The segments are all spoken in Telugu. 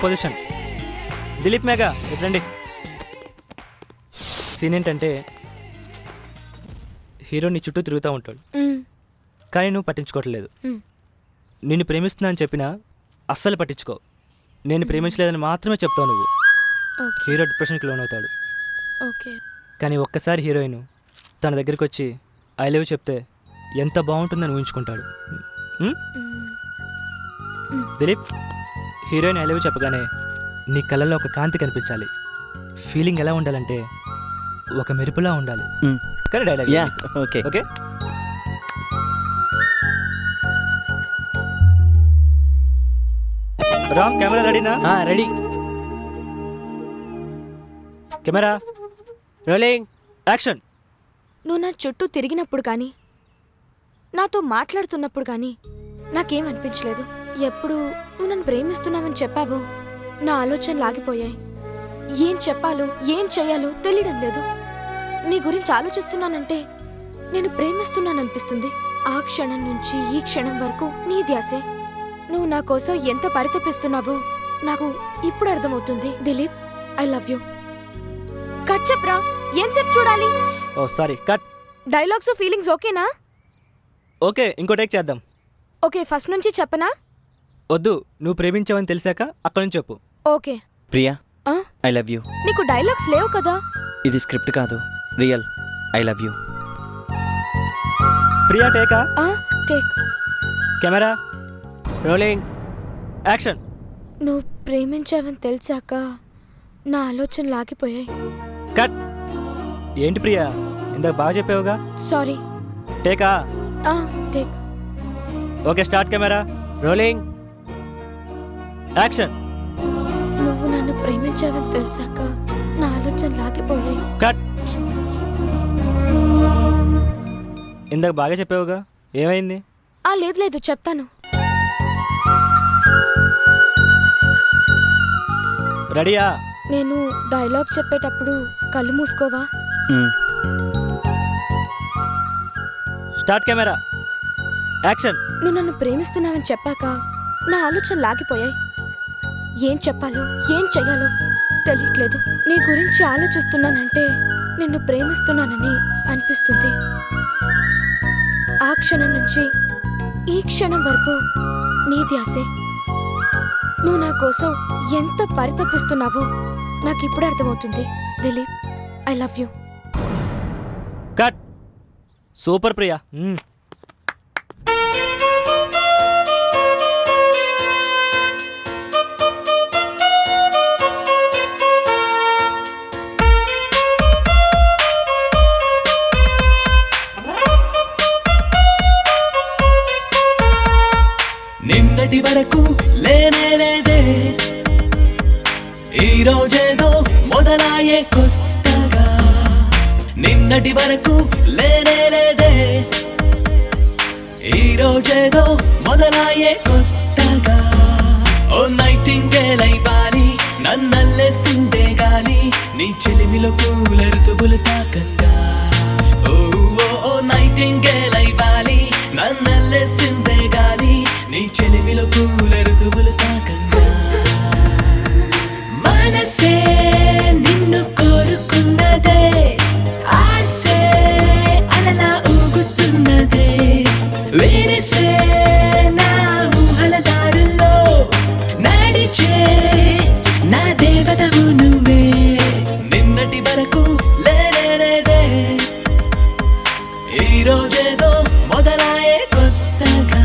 పొజిషన్. దిలీప్ మేఘా ఎట్లండి. సీన్ ఏంటంటే హీరో నీ చుట్టూ తిరుగుతూ ఉంటాడు, కానీ నువ్వు పట్టించుకోవట్లేదు. నిన్ను ప్రేమిస్తున్నా అని చెప్పినా అస్సలు పట్టించుకో. నేను ప్రేమించలేదని మాత్రమే చెప్తావు నువ్వు. హీరో డిప్రెషన్కి లోన్ అవుతాడు. కానీ ఒక్కసారి హీరోయిన్ తన దగ్గరికి వచ్చి ఐ లవ్ చెప్తే ఎంత బాగుంటుందని ఊహించుకుంటాడు. దిలీప్, హీరోయిన్ ఐ లవ్ చెప్పగానే నీ కళ్ళల్లో ఒక కాంతి కనిపించాలి. ఫీలింగ్ ఎలా ఉండాలంటే ఒక మెరుపులా ఉండాలి. కానీ dialogue okay okay. Ram, camera రెడీనా? రెడీ. Camera rolling, action. నువ్వు నా చుట్టూ తిరిగినప్పుడు కానీ నాతో మాట్లాడుతున్నప్పుడు కానీ నాకేమనిపించలేదు. ఎప్పుడు నువ్వు నన్ను ప్రేమిస్తున్నావని చెప్పావో నా ఆలోచనలు ఆగిపోయాయి. ఏం చెప్పాలో ఏం చెయ్యాలో తెలియడం లేదు. నీ గురించి ఆలోచిస్తున్నానంటే నేను ప్రేమిస్తున్నాననిపిస్తుంది. ఆ క్షణం నుంచి ఈ క్షణం వరకు నీ ధ్యాసే. నువ్వు నా కోసం ఎంత పరితపిస్తున్నావో నాకు ఇప్పుడు అర్థమవుతుంది. Dilip, I love you. Cut చెప్పరా, ఎంతసేపు చూడాలి? ఓ సారీ, కట్. డైలాగ్స్ ఫీలింగ్స్ ఓకేనా? ఓకే, ఇంకో టేక్ చేద్దాం. ఓకే, ఫస్ట్ నుంచి చెప్పనా? వద్దు, నువ్వు ప్రేమించావని తెలిసాక అక్కడి నుంచి చెప్పు. ఓకే. ప్రియా, ఆ? I love you. నీకు డైలాగ్స్ లేవు కదా? ఇది స్క్రిప్ట్ కాదు, real. I love you. Priya టేకా? టేక్. Camera rolling, action. నువ్వు ప్రేమించావని తెలిసాక నా ఆలోచనలు ఆగిపోయాయి. కట్. ఏంటి ప్రియా, ఇందాక బాగా చెప్పావుగా. సారీ. టేకా? Take. Okay, start. Camera rolling, action. నువ్వు నన్ను ప్రేమించావని తెలిసాక నా ఆలోచనలు ఆగిపోయాయి. కట్. ఇందాక బాగా చెప్పావుగా, ఏమైంది? లేదు లేదు, చెప్తాను. రెడీయా? నేను డైలాగ్ చెప్పేటప్పుడు కళ్ళు మూసుకోవా? స్టార్ట్. Camera action. నువ్వు నన్ను ప్రేమిస్తున్నావని చెప్పాక నా ఆలోచనలు ఆగిపోయాయి. ఏం చెప్పాలో ఏం చెయ్యాలో తెలియట్లేదు. నీ గురించి ఆలోచిస్తున్నానంటే నిన్ను ప్రేమిస్తున్నానని అనిపిస్తుంది. ఆ క్షణం నుంచి ఈ క్షణం వరకు నీ ధ్యాసే. నువ్వు నా కోసం ఎంత పరితపిస్తున్నావో నాకు ఇప్పుడు అర్థమవుతుంది. Dilip, I love you. Cut. Super Priya. నిన్నటి వరకు లేనే లేదే, ఈ రోజేదో మొదలాయే కొత్తగా. నిన్నటి వరకు లేనే లేదే, ఈ రోజేదో మొదలాయే కొత్తగా. ఓ నైటింగేల్ అయివాలి నన్నల్లేసిందే గాని నీ చెలిమిలో పూల ఋతువులు తాకంగా. ఓ నైటింగేల్ అయివాలి నన్నల్లేసిందే గాని నీ చెలిమిలో పూల ఋతువులు తాకంగా. మనసే నిన్ను కోరుకున్నదే, ఆసే అలలా ఊగుతున్నదే. వేరేసే నా ఊహల దారుల్లో నడిచే నా దేవతవు నువ్వే. నిన్నటి వరకు లేనే లేదే, ఈ రోజేదో మొదలాయే కొత్తగా.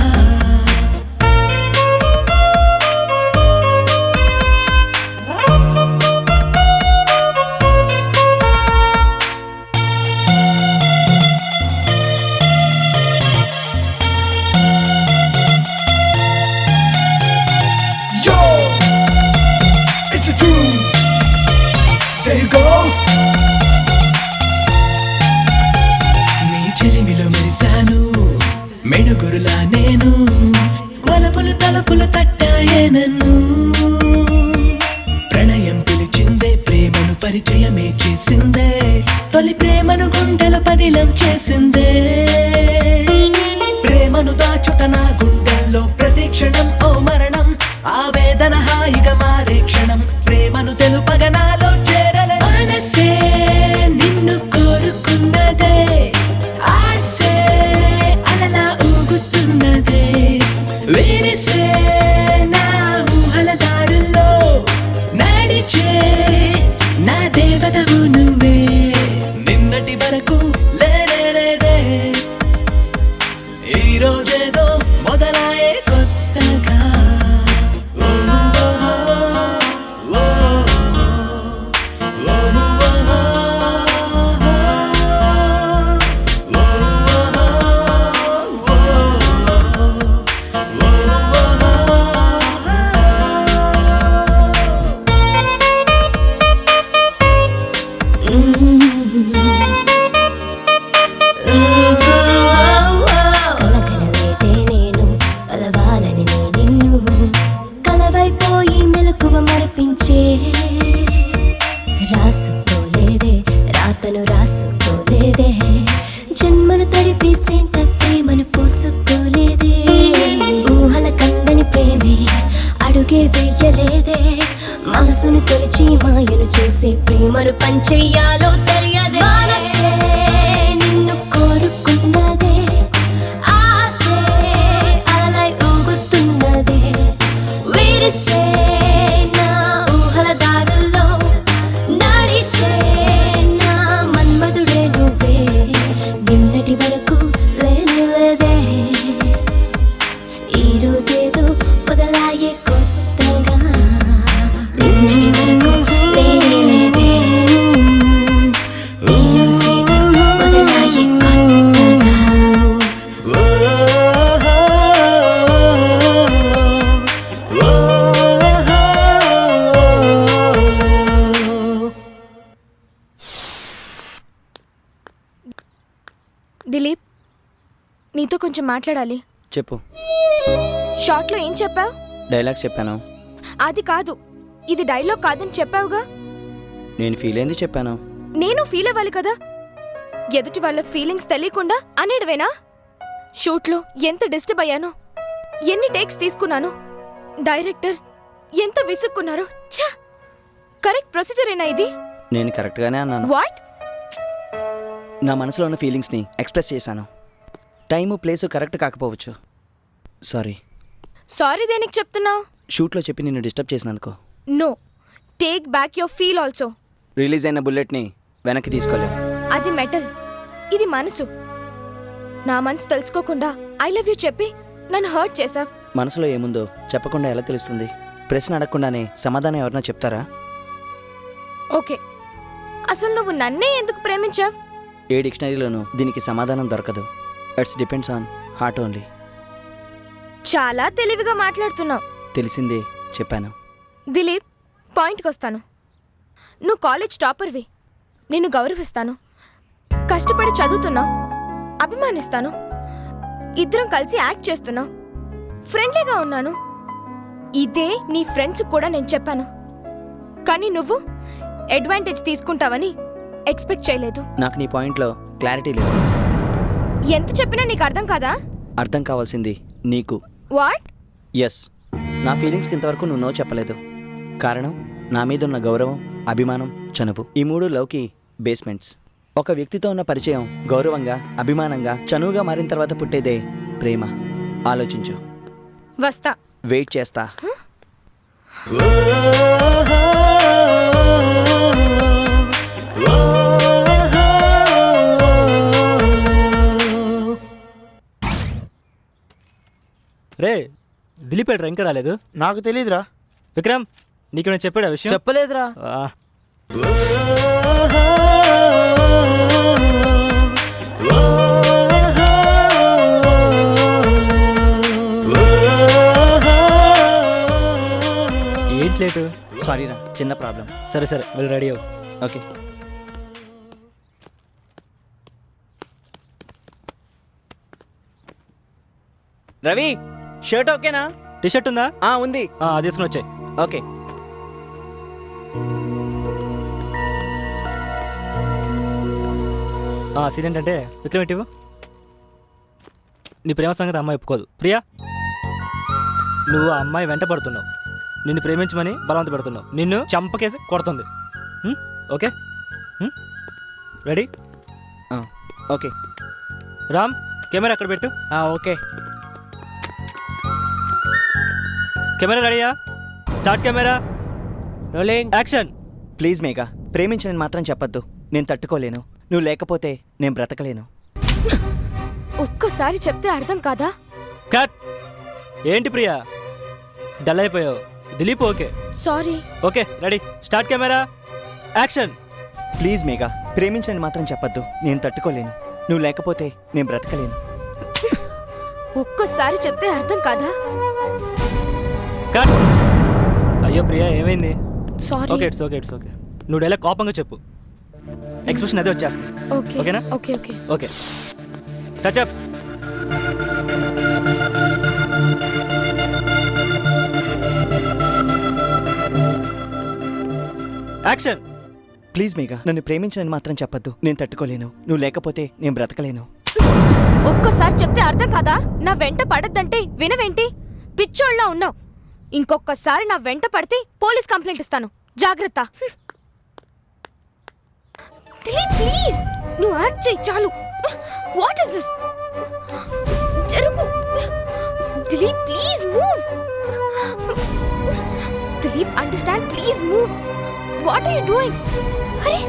Yo, it's a groove. There you go. నీ చెలిమిలో మెరిసాను మెడుగురులా నేను, వలపులు తలుపులు తట్టాయే నన్ను. ప్రణయం పిలిచిందే, ప్రేమను పరిచయమే చేసిందే, తొలి ప్రేమను గుండెల పదిలం చేసిందే. ప్రేమను దాచుట నా గుండెల్లో ప్రతి క్షణం ఓ మరణం, ఆవేదన హాయిగా మారే క్షణం. రాతను రాసుకోలేదే జన్మను తడిపేసేంత ప్రేమను పోసుకోలేదే ఊహల కందని ప్రేమే అడుగే వెయ్యలేదే మనసును తొలిచి మాయను చేసే ప్రేమను పంచెయ్యాలో తెలియదే మనసే నిన్ను కోరుకున్నదే ఆశే అలలై ఊగుతున్నదే విరిసే నా ఊహల దారుల్లో నడిచే నా మన్మధుడే నువ్వే నిన్నటి వరకు లేనే లేదే ఈ రోజేదో మొదలాయే కొత్తగా నిన్నటి వరకు లేనే లేదే ఈ రోజేదో మొదలాయే కొత్తగా దిలీప్, నీతో కొంచెం మాట్లాడాలి. చెప్పు. షార్ట్లో ఏం చెప్పావు? డైలాగ్స్ చెప్పాను. అది కాదు, ఇది డైలాగ్ కాదని చెప్పావుగా. నేను ఫీల్ అయింది చెప్పాను. నేను ఫీల్ అవ్వాలి కదా. ఎదుటి వాళ్ళ ఫీలింగ్స్ తెలియకుండా అనేడవేనా? షూట్లో ఎంత డిస్టర్బ్ అయ్యానో, ఎన్ని టేక్స్ తీసుకున్నాను, డైరెక్టర్ ఎంత విసుక్కున్నారో. ఛా! కరెక్ట్ ప్రొసీజరేనా ఇది? నేను కరెక్ట్గానే అన్నాను. వాట్? నా మనసులో ఉన్న ఫీలింగ్స్ని ఎక్స్ప్రెస్ చేశాను. టైము ప్లేసు కరెక్ట్ కాకపోవచ్చు. సారీ. సారీ దేనికి చెప్తున్నావు? షూట్లో చెప్పి నిన్ను డిస్టర్బ్ చేసినందుకు. No, take back your feel also. Release అయిన బుల్లెట్ని వెనక్కి తీసుకోలేవు. అది మెటల్, ఇది మనసు. నా మనసు తెలుసుకోకుండా ఐ లవ్ యూ చెప్పి నన్ను హర్ట్ చేసావ్. మనసులో ఏముందో చెప్పకుండా ఎలా తెలుస్తుంది? ప్రశ్న అడగకుండానే సమాధానం ఎవరన్నా చెప్తారా? ఓకే, అసలు నువ్వు నన్నే ఎందుకు ప్రేమించావ్? ఏ డిక్షనరీలోనూ దీనికి సమాధానం దొరకదు. It's depends on heart only. చాలా తెలివిగా మాట్లాడుతున్నావు. తెలిసిందే చెప్పాను. దిలీప్, పాయింట్కి వస్తాను. నువ్వు కాలేజ్ టాపర్వి, నిన్ను గౌరవిస్తాను. కష్టపడి చదువుతున్నావు, అభిమానిస్తాను. ఇద్దరం కలిసి యాక్ట్ చేస్తున్నావు, ఫ్రెండ్లీగా ఉన్నాను. ఇదే నీ ఫ్రెండ్స్ కూడా నేను చెప్పాను. కానీ నువ్వు అడ్వాంటేజ్ తీసుకుంటావని ఎక్స్పెక్ట్ చేయలేదు. నాకు నీ పాయింట్లో క్లారిటీ లేదు. ఎంత చెప్పినా నీకు అర్థం కాదా? అర్థం కావాల్సింది నీకు. వాట్? ఎస్, నా ఫీలింగ్స్కి ఇంతవరకు నువ్వు నో చెప్పలేదు. కారణం నా మీద ఉన్న గౌరవం, అభిమానం, చనువు. ఈ మూడు లవ్కి బేస్మెంట్స్. ఒక వ్యక్తితో ఉన్న పరిచయం గౌరవంగా, అభిమానంగా, చనువుగా మారిన తర్వాత పుట్టేదే ప్రేమ. ఆలోచించు. వస్తా. వెయిట్ చేస్తా. రే, దిలీప్ ఏట్రా ఇంకా రాలేదు? నాకు తెలీదురా. విక్రమ్, నీకు నేను చెప్పాడు ఆ విషయం? చెప్పలేదురా. ఆ, ఏంటి లేటు? సారీరా, చిన్న ప్రాబ్లం. సరే సరే, వెళ్ళి రెడీ అవ్వు. ఓకే. రవి, షర్ట్ ఓకేనా? టీషర్ట్ ఉందా? ఉంది. అది తీసుకుని వచ్చాయి. ఓకే. సీన్ ఏంటంటే, విక్రమ్ ఇటు ఇవ్వు. నీ ప్రేమ సంగతి అమ్మాయి ఒప్పుకోదు. ప్రియా, నువ్వు ఆ అమ్మాయి వెంట పడుతున్నావు. నిన్ను ప్రేమించమని బలవంత పెడుతున్నావు. నిన్ను చంపకేసి కొడుతుంది. Okay? Ready? Okay. Ram, camera అక్కడ పెట్టు. ఓకే. కెమెరా రెడీయా? Start camera. Rolling. Action. Please Megha, ప్రేమించని మాత్రం చెప్పొద్దు. నేను తట్టుకోలేను. నువ్వు లేకపోతే నేను బ్రతకలేను. ఒక్కసారి చెప్తే అర్థం కాదా? కట్. ఏంటి ప్రియా, డల్ అయిపోయావు? Dilip okay. Sorry. Okay, ready. Start camera. Action. Please Megha, ప్రేమించని మాత్రం చెప్పొద్దు. నేను తట్టుకోలేను. నువ్వు లేకపోతే నేను బ్రతకలేను. ఒక్కసారి చెప్తే అర్థం కాదా? కట్. అయ్యో ప్రియా, ఏమైంది? Sorry. Okay, it's okay, it's okay. నువ్వు డైలాగ్ కోపంగా చెప్పు. ఎక్స్ప్రెషన్ అదే వచ్చేస్తుంది. ఓకే. ఓకేనా? Okay okay. Okay. Touch up. Action. Please Megha, నన్ను ప్రేమించని మాత్రం చెప్పొద్దు. నేను తట్టుకోలేను. నువ్వు లేకపోతే నేను బ్రతకలేను. ఒక్కసారి చెప్తే అర్థం కాదా? నా వెంట పడద్దంటే వినవేంటి? పిచ్చోళ్ళ ఉన్నావు. ఇంకొకసారి నా వెంట పడితే పోలీస్ కంప్లైంట్ ఇస్తాను. జాగ్రత్త. దిలీప్ ప్లీజ్, నువ్వు యాక్ట్ చేయి చాలు. What is this? జరుగు. Dilip please move. Dilip understand, please move. What are you doing? అరే